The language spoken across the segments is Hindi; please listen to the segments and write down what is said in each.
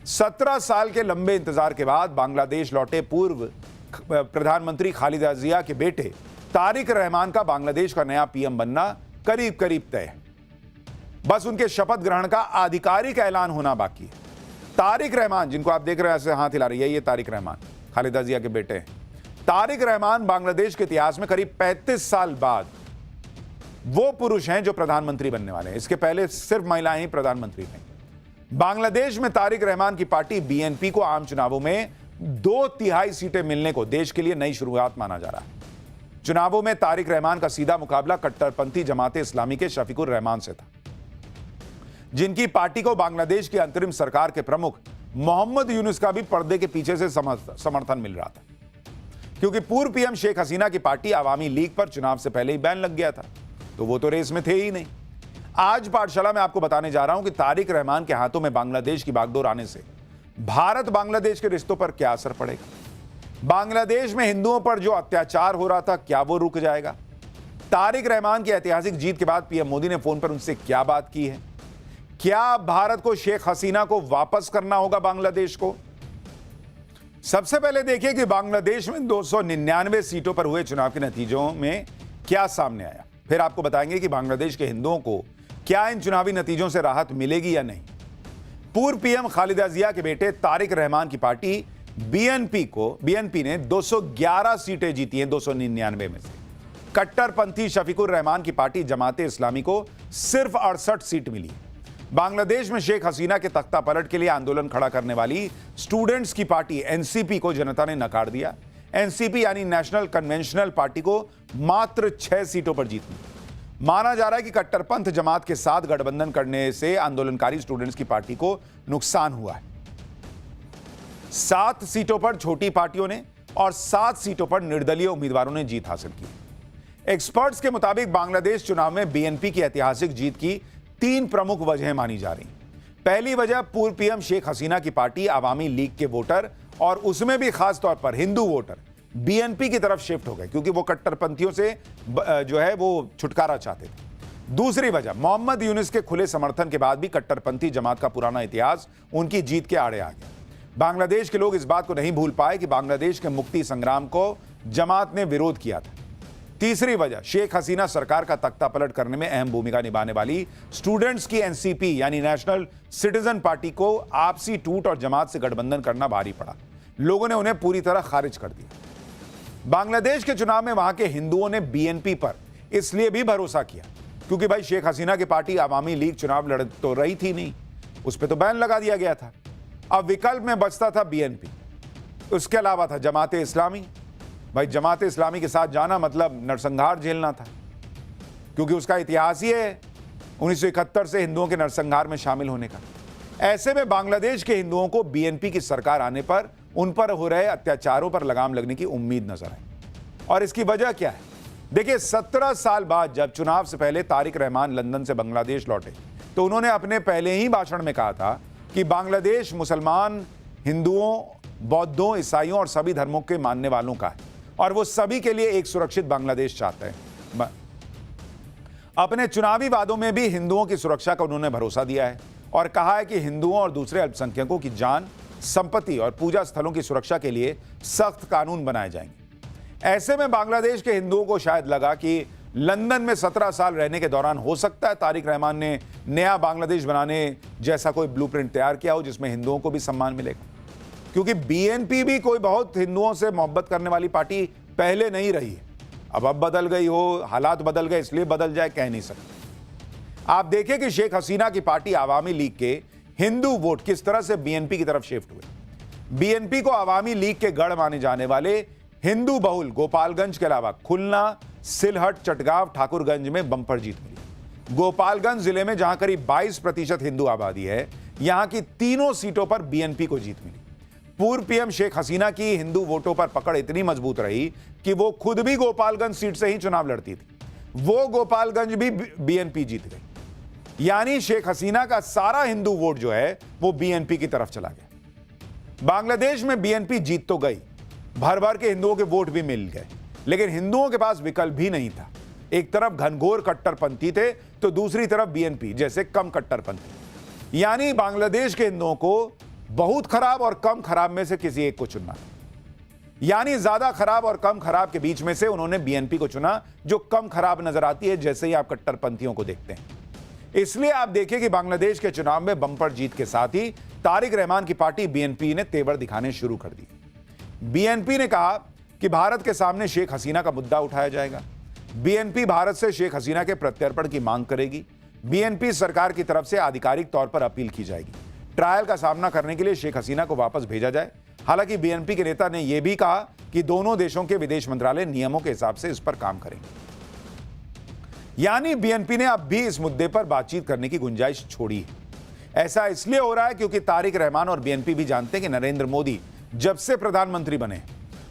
17 साल के लंबे इंतजार के बाद बांग्लादेश लौटे पूर्व प्रधानमंत्री खालिदा जिया के बेटे तारिक रहमान का बांग्लादेश का नया पीएम बनना करीब करीब तय है। बस उनके शपथ ग्रहण का आधिकारिक ऐलान होना बाकी है। तारिक रहमान, जिनको आप देख रहे हैं ऐसे हाथ हिला रही है, ये तारिक रहमान खालिदा जिया के बेटे हैं। तारिक रहमान बांग्लादेश के इतिहास में करीब 35 साल बाद वो पुरुष हैं जो प्रधानमंत्री बनने वाले हैं। इसके पहले सिर्फ महिलाएं ही प्रधानमंत्री थीं। बांग्लादेश में तारिक रहमान की पार्टी बीएनपी को आम चुनावों में 2/3 सीटें मिलने को देश के लिए नई शुरुआत माना जा रहा है। चुनावों में तारिक रहमान का सीधा मुकाबला कट्टरपंथी जमाते इस्लामी के शफीकुर रहमान से था, जिनकी पार्टी को बांग्लादेश की अंतरिम सरकार के प्रमुख मोहम्मद यूनुस का भी पर्दे के पीछे से समर्थन मिल रहा था, क्योंकि पूर्व पीएम शेख हसीना की पार्टी अवामी लीग पर चुनाव से पहले ही बैन लग गया था, तो वो तो रेस में थे ही नहीं। आज पाठशाला में आपको बताने जा रहा हूं कि तारिक रहमान के हाथों में बांग्लादेश की बागडोर आने से भारत बांग्लादेश के रिश्तों पर क्या असर पड़ेगा। बांग्लादेश में हिंदुओं पर जो अत्याचार हो रहा था, क्या वो रुक जाएगा। तारिक रहमान की ऐतिहासिक जीत के बाद पीएम मोदी ने फोन पर उनसे क्या बात की है। क्या भारत को शेख हसीना को वापस करना होगा बांग्लादेश को। सबसे पहले देखिए कि बांग्लादेश में 299 सीटों पर हुए चुनाव के नतीजों में क्या सामने आया। फिर आपको बताएंगे कि बांग्लादेश के हिंदुओं को क्या इन चुनावी नतीजों से राहत मिलेगी या नहीं। पूर्व पीएम खालिदा जिया के बेटे तारिक रहमान की पार्टी बीएनपी ने 211 सीटें जीती हैं 299 में से। कट्टरपंथी शफीकुर रहमान की पार्टी जमाते इस्लामी को सिर्फ 68 सीट मिली। बांग्लादेश में शेख हसीना के तख्ता पलट के लिए आंदोलन खड़ा करने वाली स्टूडेंट्स की पार्टी एनसीपी को जनता ने नकार दिया। एनसीपी यानी नेशनल कन्वेंशनल पार्टी को मात्र 6 सीटों पर जीत मिली। माना जा रहा है कि कट्टरपंथ जमात के साथ गठबंधन करने से आंदोलनकारी स्टूडेंट्स की पार्टी को नुकसान हुआ है। 7 सीटों पर छोटी पार्टियों ने और 7 सीटों पर निर्दलीय उम्मीदवारों ने जीत हासिल की। एक्सपर्ट्स के मुताबिक बांग्लादेश चुनाव में बीएनपी की ऐतिहासिक जीत की 3 प्रमुख वजहें मानी जा रही। पहली वजह, पूर्व पीएम शेख हसीना की पार्टी अवामी लीग के वोटर और उसमें भी खास तौर पर हिंदू वोटर बीएनपी की तरफ शिफ्ट हो गए, क्योंकि वो कट्टरपंथियों से जो है वो छुटकारा चाहते थे। दूसरी वजह, मोहम्मद यूनुस के खुले समर्थन के बाद भी कट्टरपंथी जमात का पुराना इतिहास उनकी जीत के आड़े आ गया। बांग्लादेश के लोग इस बात को नहीं भूल पाए कि बांग्लादेश के मुक्ति संग्राम को जमात ने विरोध किया था। तीसरी वजह, शेख हसीना सरकार का तख्ता पलट करने में अहम भूमिका निभाने वाली स्टूडेंट्स की एनसीपी यानी नेशनल सिटीजन पार्टी को आपसी टूट और जमात से गठबंधन करना भारी पड़ा। लोगों ने उन्हें पूरी तरह खारिज कर दिया। बांग्लादेश के चुनाव में वहां के हिंदुओं ने बीएनपी पर इसलिए भी भरोसा किया क्योंकि भाई शेख हसीना की पार्टी अवामी लीग चुनाव लड़ तो रही थी नहीं, उस पर तो बैन लगा दिया गया था। अब विकल्प में बचता था बीएनपी, उसके अलावा था जमाते इस्लामी। भाई जमाते इस्लामी के साथ जाना मतलब नरसंहार झेलना था, क्योंकि उसका इतिहास ही है 1971 से हिंदुओं के नरसंहार में शामिल होने का। ऐसे में बांग्लादेश के हिंदुओं को बीएनपी की सरकार आने पर उन पर हो रहे अत्याचारों पर लगाम लगने की उम्मीद नजर आई। और इसकी वजह क्या है? देखिए, 17 साल बाद जब चुनाव से पहले तारिक रहमान लंदन से बांग्लादेश लौटे तो उन्होंने अपने पहले ही भाषण में कहा था कि बांग्लादेश मुसलमान, हिंदुओं, बौद्धों, ईसाइयों और सभी धर्मों के मानने वालों का है और वो सभी के लिए एक सुरक्षित बांग्लादेश चाहते हैं। अपने चुनावी वादों में भी हिंदुओं की सुरक्षा का उन्होंने भरोसा दिया है और कहा है कि हिंदुओं और दूसरे अल्पसंख्यकों की जान, संपत्ति और पूजा स्थलों की सुरक्षा के लिए सख्त कानून बनाए जाएंगे। ऐसे में बांग्लादेश के हिंदुओं को शायद लगा कि लंदन में 17 साल रहने के दौरान हो सकता है तारिक रहमान ने नया बांग्लादेश बनाने जैसा कोई ब्लूप्रिंट तैयार किया हो जिसमें हिंदुओं को भी सम्मान मिलेगा, क्योंकि बीएनपी भी कोई बहुत हिंदुओं से मोहब्बत करने वाली पार्टी पहले नहीं रही है। अब बदल गई हो, हालात बदल गए इसलिए बदल जाए, कह नहीं सकते। आप देखिए कि शेख हसीना की पार्टी अवामी लीग के हिंदू वोट किस तरह से बीएनपी की तरफ शिफ्ट हुए। बीएनपी को अवामी लीग के गढ़ माने जाने वाले हिंदू बहुल गोपालगंज के अलावा खुलना, सिलहट, चटगांव, ठाकुरगंज में बंपर जीत मिली। गोपालगंज जिले में जहां करीब 22% हिंदू आबादी है, यहां की तीनों सीटों पर बीएनपी को जीत मिली। पूर्व पीएम शेख हसीना की हिंदू वोटों पर पकड़ इतनी मजबूत रही कि वो खुद भी गोपालगंज सीट से ही चुनाव लड़ती थी। वो गोपालगंज भी बीएनपी जीत गई, यानी शेख हसीना का सारा हिंदू वोट जो है वो बीएनपी की तरफ चला गया। बांग्लादेश में बीएनपी जीत तो गई, भर भर के हिंदुओं के वोट भी मिल गए, लेकिन हिंदुओं के पास विकल्प भी नहीं था। एक तरफ घनघोर कट्टरपंथी थे तो दूसरी तरफ बीएनपी जैसे कम कट्टरपंथी। यानी बांग्लादेश के हिंदुओं को बहुत खराब और कम खराब में से किसी एक को चुनना, यानी ज्यादा खराब और कम खराब के बीच में से उन्होंने बीएनपी को चुना, जो कम खराब नजर आती है जैसे ही आप कट्टरपंथियों को देखते हैं। इसलिए आप देखिए कि बांग्लादेश के चुनाव में बम्पर जीत के साथ ही तारिक रहमान की पार्टी बीएनपी ने तेवर दिखाने शुरू कर दी। बीएनपी ने कहा कि भारत के सामने शेख हसीना का मुद्दा उठाया जाएगा। बीएनपी भारत से शेख हसीना के प्रत्यर्पण की मांग करेगी। बीएनपी सरकार की तरफ से आधिकारिक तौर पर अपील की जाएगी, ट्रायल का सामना करने के लिए शेख हसीना को वापस भेजा जाए। हालांकि बीएनपी के नेता ने यह भी कहा कि दोनों देशों के विदेश मंत्रालय नियमों के हिसाब से इस पर काम करेंगे। यानी बीएनपी ने अब भी इस मुद्दे पर बातचीत करने की गुंजाइश छोड़ी है। ऐसा इसलिए हो रहा है क्योंकि तारिक रहमान और बीएनपी भी जानते हैं कि नरेंद्र मोदी जब से प्रधानमंत्री बने,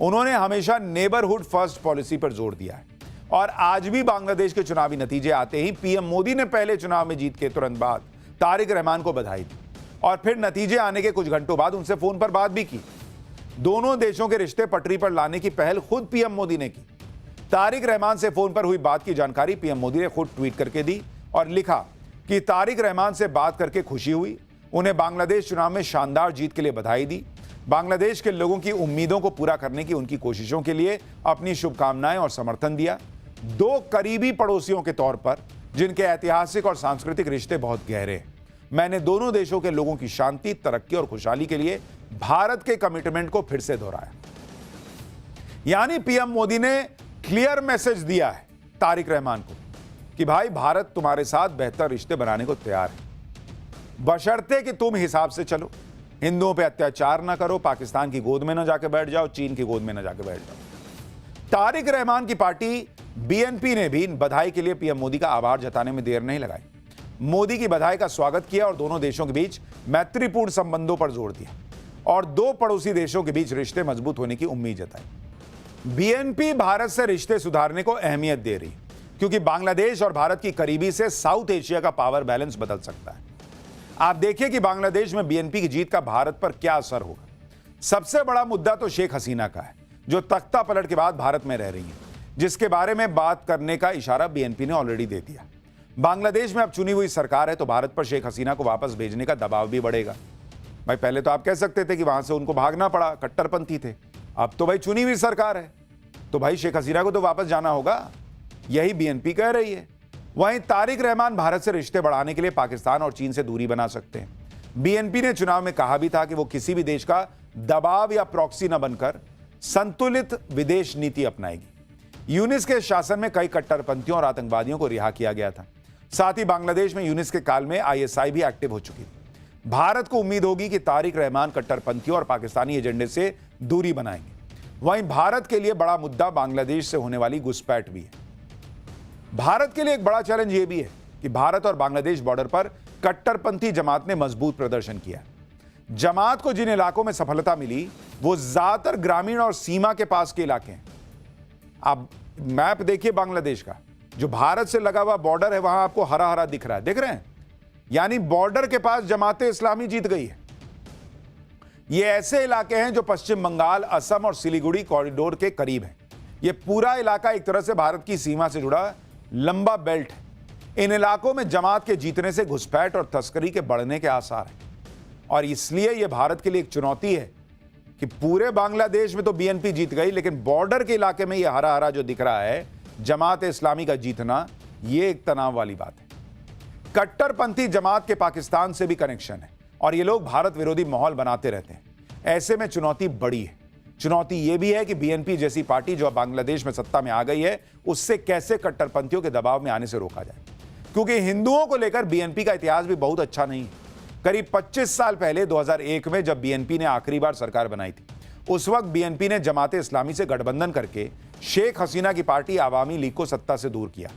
उन्होंने हमेशा नेबरहुड फर्स्ट पॉलिसी पर जोर दिया है। और आज भी बांग्लादेश के चुनावी नतीजे आते ही पीएम मोदी ने पहले चुनाव में जीत के तुरंत बाद तारिक रहमान को बधाई दी और फिर नतीजे आने के कुछ घंटों बाद उनसे फोन पर बात भी की। दोनों देशों के रिश्ते पटरी पर लाने की पहल खुद पीएम मोदी ने की। तारिक रहमान से फोन पर हुई बात की जानकारी पीएम मोदी ने खुद ट्वीट करके दी और लिखा कि तारिक रहमान से बात करके खुशी हुई, उन्हें बांग्लादेश चुनाव में शानदार जीत के लिए बधाई दी, बांग्लादेश के लोगों की उम्मीदों को पूरा करने की उनकी कोशिशों के लिए अपनी शुभकामनाएं और समर्थन दिया। दो करीबी पड़ोसियों के तौर पर जिनके ऐतिहासिक और सांस्कृतिक रिश्ते बहुत गहरे हैं, मैंने दोनों देशों के लोगों की शांति, तरक्की और खुशहाली के लिए भारत के कमिटमेंट को फिर से दोहराया। यानी पीएम मोदी ने क्लियर मैसेज दिया है तारिक रहमान को कि भाई भारत तुम्हारे साथ बेहतर रिश्ते बनाने को तैयार है, बशर्ते कि तुम हिसाब से चलो, हिंदुओं पे अत्याचार ना करो, पाकिस्तान की गोद में ना जाके बैठ जाओ, चीन की गोद में ना जाके बैठ जाओ। तारिक रहमान की पार्टी बीएनपी ने भी बधाई के लिए पीएम मोदी का आभार जताने में देर नहीं लगाई। मोदी की बधाई का स्वागत किया और दोनों देशों के बीच मैत्रीपूर्ण संबंधों पर जोर दिया और दो पड़ोसी देशों के बीच रिश्ते मजबूत होने की उम्मीद जताई। बीएनपी भारत से रिश्ते सुधारने को अहमियत दे रही क्योंकि बांग्लादेश और भारत की करीबी से साउथ एशिया का पावर बैलेंस बदल सकता है। आप देखिए कि बांग्लादेश में बीएनपी की जीत का भारत पर क्या असर होगा। सबसे बड़ा मुद्दा तो शेख हसीना का है, जो तख्ता पलट के बाद भारत में रह रही है, जिसके बारे में बात करने का इशारा बीएनपी ने ऑलरेडी दे दिया। बांग्लादेश में अब चुनी हुई सरकार है तो भारत पर शेख हसीना को वापस भेजने का दबाव भी बढ़ेगा। भाई पहले तो आप कह सकते थे कि वहां से उनको भागना पड़ा, कट्टरपंथी थे, अब तो भाई चुनी हुई सरकार है तो भाई शेख हसीना को तो वापस जाना होगा, यही बीएनपी कह रही है। वहीं तारिक रहमान भारत से रिश्ते बढ़ाने के लिए पाकिस्तान और चीन से दूरी बना सकते हैं। बीएनपी ने चुनाव में कहा भी था कि वो किसी भी देश का दबाव या प्रॉक्सी न बनकर संतुलित विदेश नीति अपनाएगी। यूनिस के शासन में कई कट्टरपंथियों और आतंकवादियों को रिहा किया गया था। साथ ही बांग्लादेश में यूनिस के काल में आईएसआई भी एक्टिव हो चुकी थी। भारत को उम्मीद होगी कि तारिक रहमान कट्टरपंथियों और पाकिस्तानी एजेंडे से दूरी बनाएंगे। वहीं भारत के लिए बड़ा मुद्दा बांग्लादेश से होने वाली घुसपैठ भी है। भारत के लिए एक बड़ा चैलेंज यह भी है कि भारत और बांग्लादेश बॉर्डर पर कट्टरपंथी जमात ने मजबूत प्रदर्शन किया। जमात को जिन इलाकों में सफलता मिली वो ज्यादातर ग्रामीण और सीमा के पास के इलाके हैं। आप मैप देखिए बांग्लादेश का, जो भारत से लगा हुआ बॉर्डर है वहां आपको हरा हरा दिख रहा है, देख रहे हैं? यानी बॉर्डर के पास जमाते इस्लामी जीत गई है। ये ऐसे इलाके हैं जो पश्चिम बंगाल, असम और सिलीगुड़ी कॉरिडोर के करीब हैं। ये पूरा इलाका एक तरह से भारत की सीमा से जुड़ा लंबा बेल्ट है। इन इलाकों में जमात के जीतने से घुसपैठ और तस्करी के बढ़ने के आसार हैं और इसलिए यह भारत के लिए एक चुनौती है कि पूरे बांग्लादेश में तो बीएनपी जीत गई, लेकिन बॉर्डर के इलाके में यह हरा हरा जो दिख रहा है जमात इस्लामी का जीतना, यह एक तनाव वाली बात है। कट्टरपंथी जमात के पाकिस्तान से भी कनेक्शन है और ये लोग भारत विरोधी माहौल बनाते रहते हैं। ऐसे में चुनौती बड़ी है। चुनौती यह भी है कि बीएनपी जैसी पार्टी जो बांग्लादेश में सत्ता में आ गई है, उससे कैसे कट्टरपंथियों के दबाव में आने से रोका जाए, क्योंकि हिंदुओं को लेकर बीएनपी का इतिहास भी बहुत अच्छा नहीं है। करीब 25 साल पहले 2001 में जब बीएनपी ने आखिरी बार सरकार बनाई थी, उस वक्त बीएनपी ने जमाते इस्लामी से गठबंधन करके शेख हसीना की पार्टी आवामी लीग को सत्ता से दूर किया।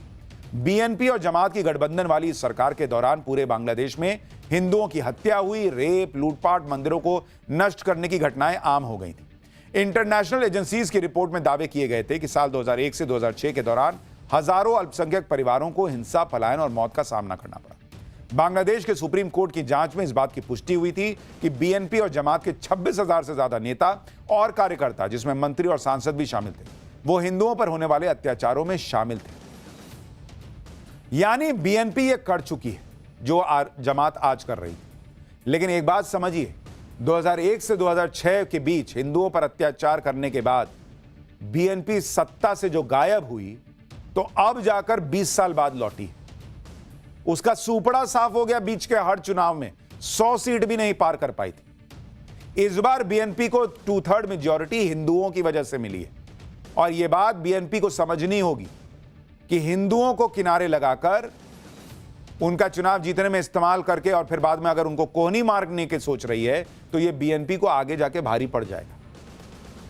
बीएनपी और जमात की गठबंधन वाली इस सरकार के दौरान पूरे बांग्लादेश में हिंदुओं की हत्या हुई, रेप, लूटपाट, मंदिरों को नष्ट करने की घटनाएं आम हो गई थी। इंटरनेशनल एजेंसीज की रिपोर्ट में दावे किए गए थे कि साल 2001 से 2006 के दौरान हजारों अल्पसंख्यक परिवारों को हिंसा, पलायन और मौत का सामना करना पड़ा। बांग्लादेश के सुप्रीम कोर्ट की जांच में इस बात की पुष्टि हुई थी कि बीएनपी और जमात के 26,000 से ज्यादा नेता और कार्यकर्ता, जिसमें मंत्री और सांसद भी शामिल थे, वो हिंदुओं पर होने वाले अत्याचारों में शामिल थे। यानी बीएनपी ये कर चुकी है जो जमात आज कर रही है। लेकिन एक बात समझिए, 2001 से 2006 के बीच हिंदुओं पर अत्याचार करने के बाद बीएनपी सत्ता से जो गायब हुई, तो अब जाकर 20 साल बाद लौटी। उसका सुपड़ा साफ हो गया। बीच के हर चुनाव में 100 सीट भी नहीं पार कर पाई थी। इस बार बीएनपी को 2/3 मेजॉरिटी हिंदुओं की वजह से मिली है और यह बात बीएनपी को समझनी होगी कि हिंदुओं को किनारे लगाकर उनका चुनाव जीतने में इस्तेमाल करके और फिर बाद में अगर उनको कोहनी मारने की सोच रही है तो यह बीएनपी को आगे जाके भारी पड़ जाएगा।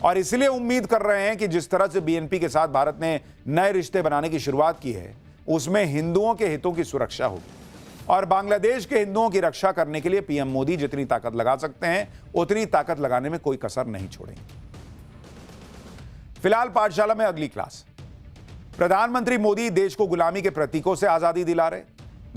और इसलिए उम्मीद कर रहे हैं कि जिस तरह से बीएनपी के साथ भारत ने नए रिश्ते बनाने की शुरुआत की है, उसमें हिंदुओं के हितों की सुरक्षा होगी और बांग्लादेश के हिंदुओं की रक्षा करने के लिए पीएम मोदी जितनी ताकत लगा सकते हैं उतनी ताकत लगाने में कोई कसर नहीं छोड़ेंगे। फिलहाल पाठशाला में अगली क्लास। प्रधानमंत्री मोदी देश को गुलामी के प्रतीकों से आजादी दिला रहे,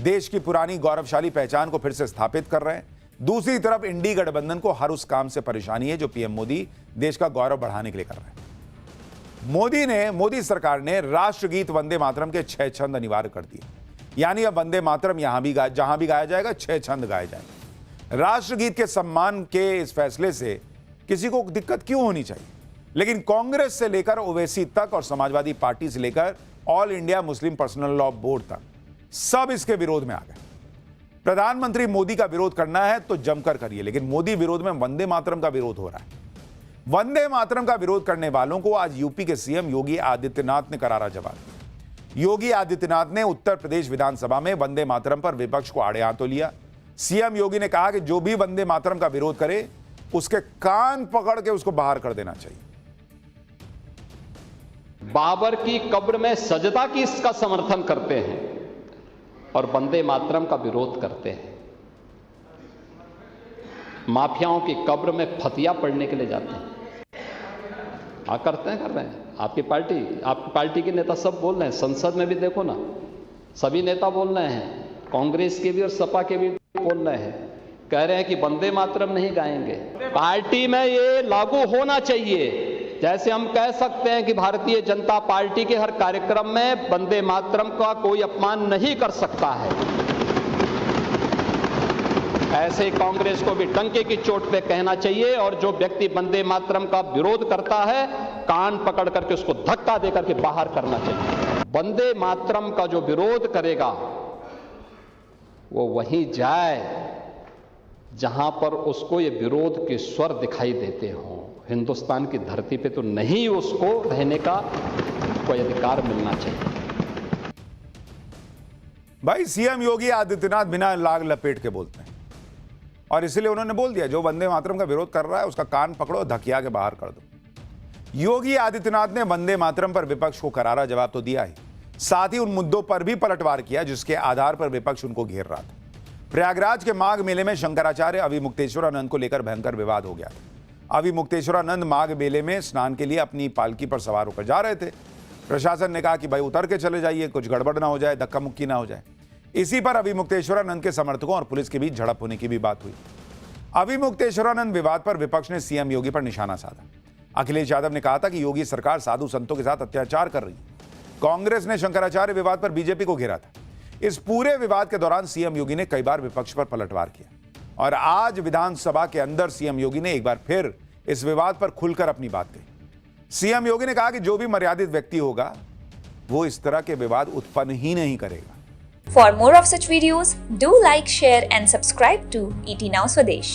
देश की पुरानी गौरवशाली पहचान को फिर से स्थापित कर रहे हैं। दूसरी तरफ इंडी गठबंधन को हर उस काम से परेशानी है जो पीएम मोदी देश का गौरव बढ़ाने के लिए कर रहे हैं। मोदी सरकार ने राष्ट्रगीत वंदे मातरम के 6 छंद अनिवार्य कर दिए, यानी अब वंदे मातरम जहां भी गाया जाएगा 6 छंद गाए जाएंगे। राष्ट्रगीत के सम्मान के इस फैसले से किसी को दिक्कत क्यों होनी चाहिए, लेकिन कांग्रेस से लेकर ओवैसी तक और समाजवादी पार्टी से लेकर all India Muslim personal law board तक सब इसके विरोध में आ गए। प्रधानमंत्री मोदी का विरोध करना है तो जमकर करिए, लेकिन मोदी विरोध में वंदे मातरम का विरोध हो रहा है। वंदे मातरम का विरोध करने वालों को आज यूपी के सीएम योगी आदित्यनाथ ने करारा जवाब दिया। योगी आदित्यनाथ ने उत्तर प्रदेश विधानसभा में वंदे मातरम पर विपक्ष को आड़े हाथों लिया। सीएम योगी ने कहा कि जो भी वंदे मातरम का विरोध करे उसके कान पकड़ के उसको बाहर कर देना चाहिए। बाबर की कब्र में सजदा की इसका समर्थन करते हैं और वंदे मातरम का विरोध करते हैं। माफियाओं की कब्र में फतिया पढ़ने के लिए जाते हैं। कर रहे हैं। आपकी पार्टी के नेता सब बोल रहे हैं, संसद में भी देखो ना, सभी नेता बोल रहे हैं, कांग्रेस के भी और सपा के भी बोल रहे हैं, कह रहे हैं कि वंदे मातरम नहीं गाएंगे। पार्टी में ये लागू होना चाहिए। जैसे हम कह सकते हैं कि भारतीय जनता पार्टी के हर कार्यक्रम में वंदे मातरम का कोई अपमान नहीं कर सकता है, ऐसे कांग्रेस को भी डंके की चोट पे कहना चाहिए और जो व्यक्ति वंदे मातरम का विरोध करता है कान पकड़ करके उसको धक्का दे करके बाहर करना चाहिए। वंदे मातरम का जो विरोध करेगा वो वहीं जाए जहां पर उसको ये विरोध के स्वर दिखाई देते हों। हिंदुस्तान की धरती पे तो नहीं उसको रहने का कोई अधिकार मिलना चाहिए। भाई सीएम योगी आदित्यनाथ बिना लाग लपेट के बोलते हैं और इसलिए उन्होंने बोल दिया जो वंदे मातरम का विरोध कर रहा है उसका कान पकड़ो, धकिया के बाहर कर दो। योगी आदित्यनाथ ने वंदे मातरम पर विपक्ष को करारा जवाब तो दिया ही, साथ ही उन मुद्दों पर भी पलटवार किया जिसके आधार पर विपक्ष उनको घेर रहा था। प्रयागराज के माघ मेले में शंकराचार्य अविमुक्तेश्वरानंद को लेकर भयंकर विवाद हो गया था। अविमुक्तेश्वरानंद माघ मेले में स्नान के लिए अपनी पालकी पर सवार होकर जा रहे थे। प्रशासन ने कहा कि भाई उतर के चले जाइए, कुछ गड़बड़ ना हो जाए, धक्का मुक्की ना हो जाए। इसी पर अविमुक्तेश्वरानंद के समर्थकों और पुलिस के बीच झड़प होने की भी बात हुई। अविमुक्तेश्वरानंद विवाद पर विपक्ष ने सीएम योगी पर निशाना साधा। अखिलेश यादव ने कहा था कि योगी सरकार साधु संतों के साथ अत्याचार कर रही है। कांग्रेस ने शंकराचार्य विवाद पर बीजेपी को घेरा था। इस पूरे विवाद के दौरान सीएम योगी ने कई बार विपक्ष पर पलटवार किया और आज विधानसभा के अंदर सीएम योगी ने एक बार फिर इस विवाद पर खुलकर अपनी बात कही। सीएम योगी ने कहा कि जो भी मर्यादित व्यक्ति होगा वो इस तरह के विवाद उत्पन्न ही नहीं करेगा। For more of such videos, do like, share and subscribe to ET Now Swadesh.